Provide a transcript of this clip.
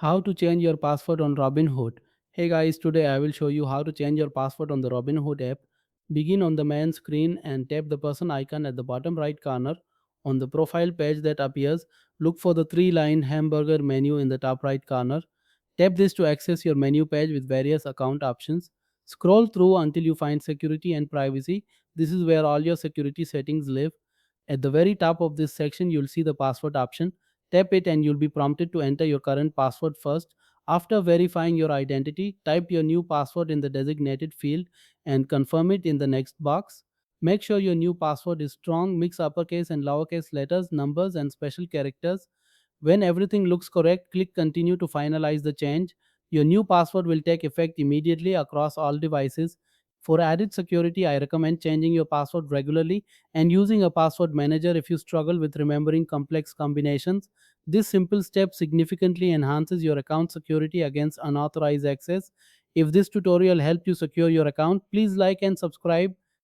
How to change your password on Robinhood. Hey guys, today I will show you how to change your password on the Robinhood app. Begin on the main screen and tap the person icon at the bottom right corner. On the profile page that appears, look for the three-line hamburger menu in the top right corner. Tap this to access your menu page with various account options. Scroll through until you find security and privacy. This is where all your security settings live. At the very top of this section, you'll see the password option. Tap it and you'll be prompted to enter your current password first. After verifying your identity, type your new password in the designated field and confirm it in the next box. Make sure your new password is strong, mix uppercase and lowercase letters, numbers, and special characters. When everything looks correct, click continue to finalize the change. Your new password will take effect immediately across all devices. For added security, I recommend changing your password regularly and using a password manager if you struggle with remembering complex combinations. This simple step significantly enhances your account security against unauthorized access. If this tutorial helped you secure your account, please like and subscribe